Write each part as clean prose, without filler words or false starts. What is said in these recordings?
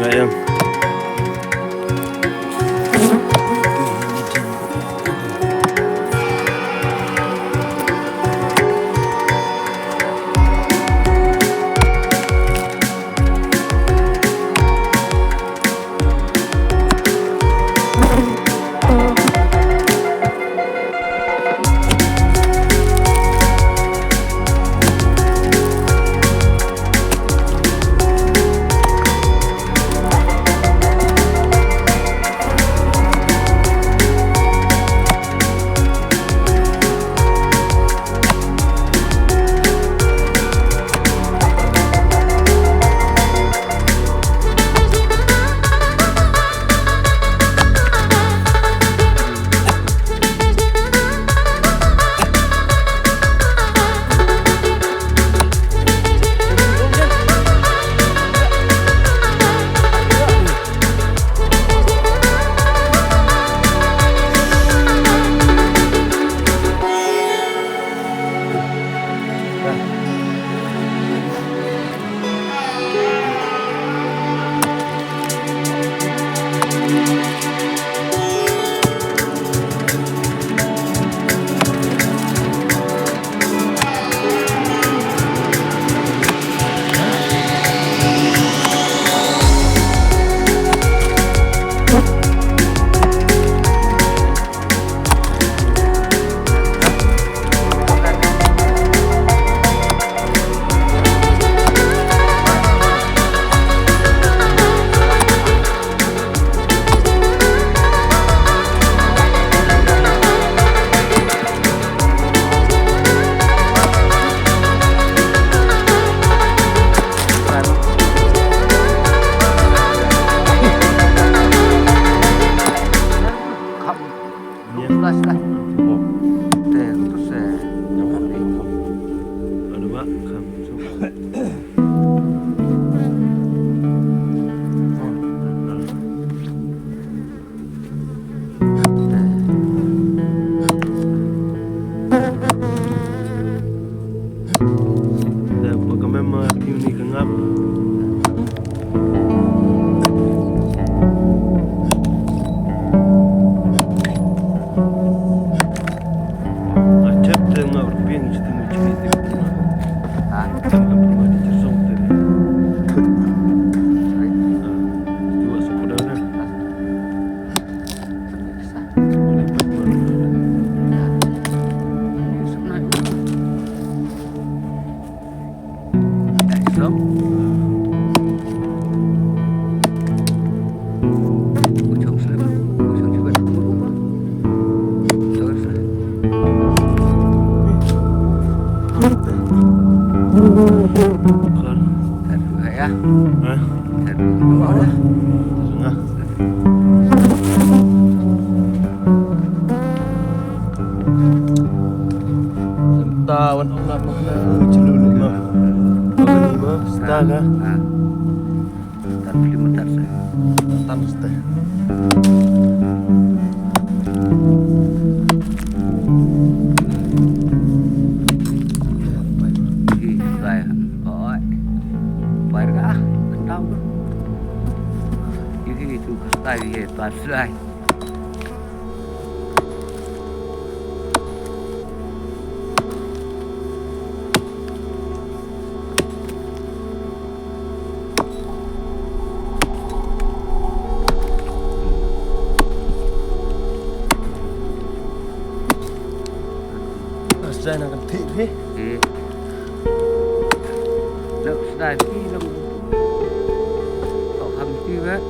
Enggak yang tawan na pagna celulu mah. Ini mah staga. Tapi mentar saya. Tanus teh. Đây toàn sưởi. Asal nak ketik ni? Nak sedai ni nak tak hamti ber.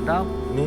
Tahu? Ni.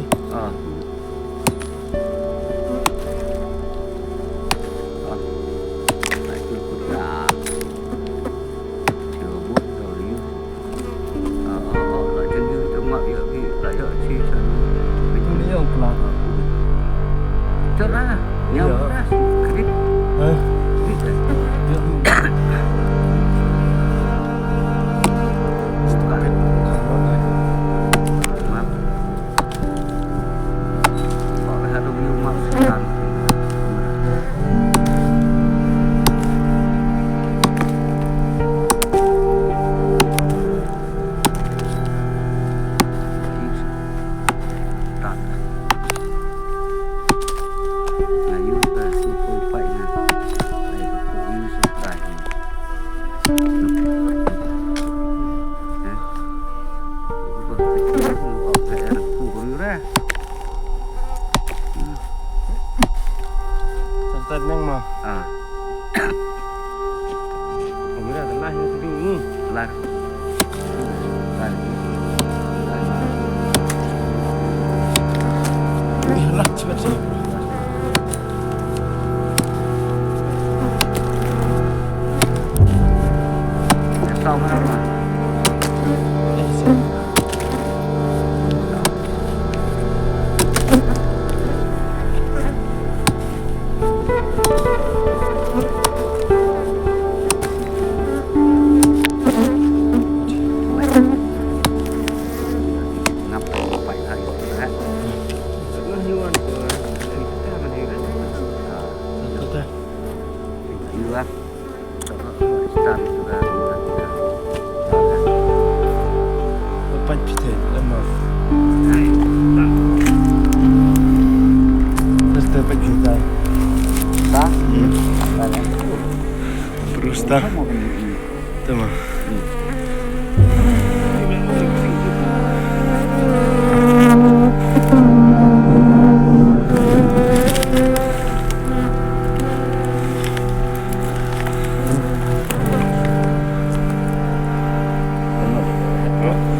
mah. Mira, telah yang dulu. Kelar. Lah cepat sih. Xong rồi mà. Ngập phải hay hết. Nó hiu anh của dari kita mana kan. Betul. Juga. Start sudah. Empat pita lama. Hai. Tak. Terus dapat kita. Dah. Terus dah. Tama.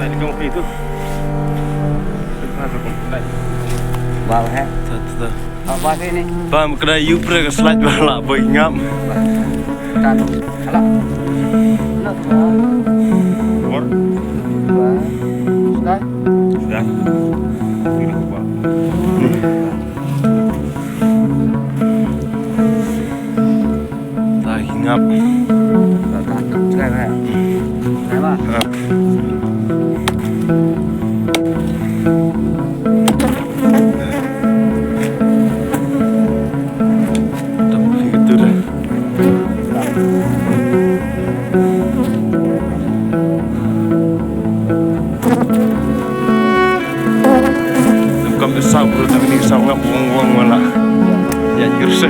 Tadi kamu itu. Kenapa kamu tadi? Vào hết. Betul. Qua cái này. Ba kena you pre slide bala boy ngam. Tan. Alah. Nak Keluar. Sudah. Sudah. Ini keluar. Lagi ngap. Dah tak sekali. Apa? Tapi gitu dah. Bukan besar bro, tapi ni sangat buang-buang malah. Ya jurus.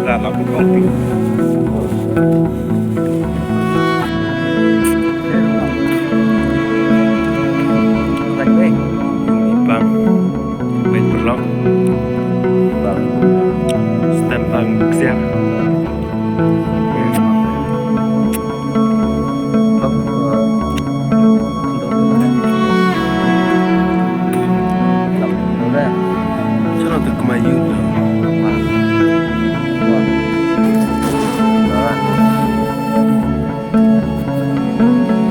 Dah laku kamu. Lagi baik. Bang. Baik berlok. Bang. Stem bang siap. Cara tu kemayu.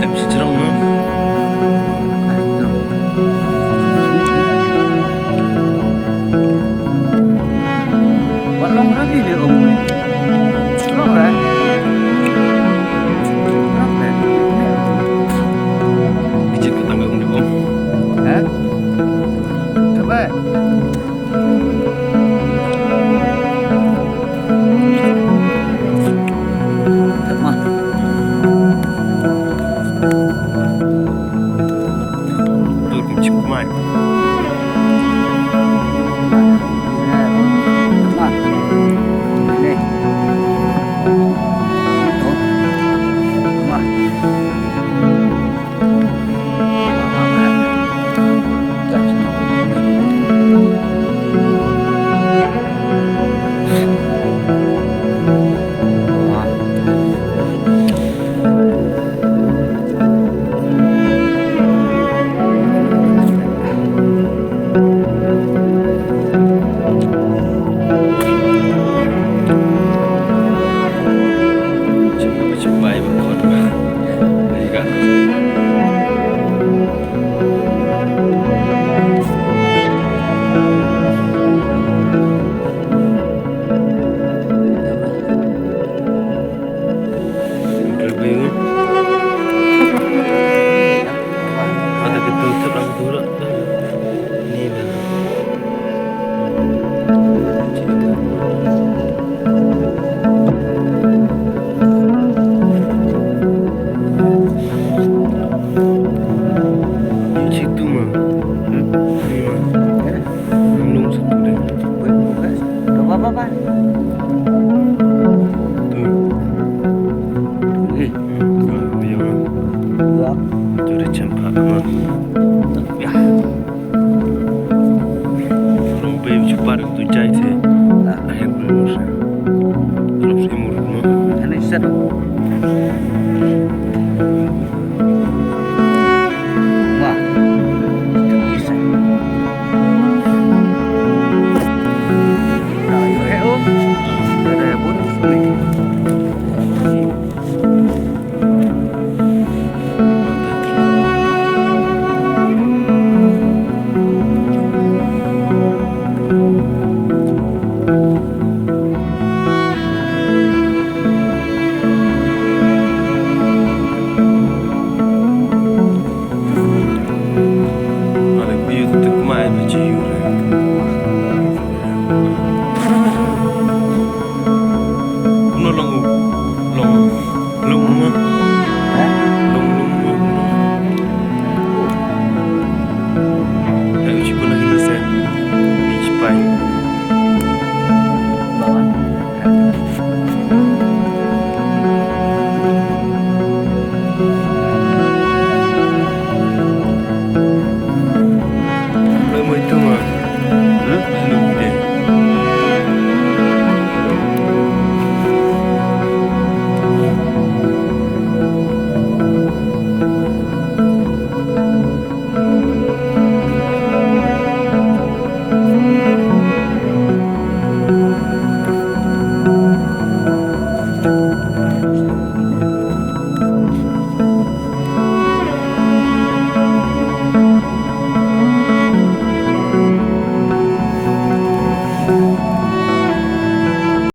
Em secerang mah. Buat long lagi dia om ni. Long dah. Kecil ke tangga undi om. Eh? Coba. Mah. Tu kecil kemai. Mah. Ini. Oh. Mah. Kecil baik berkuat. Baik kan? Lebih. Ada ketutup aku turut. Ni dah. Situ mah. Ni mah. Belum satu dah. Apa-apa. Tu. sudah jam berapa? Ya. Orang bayi cepat itu jahit. Nah, Akhir belum. Terus imur. ini set.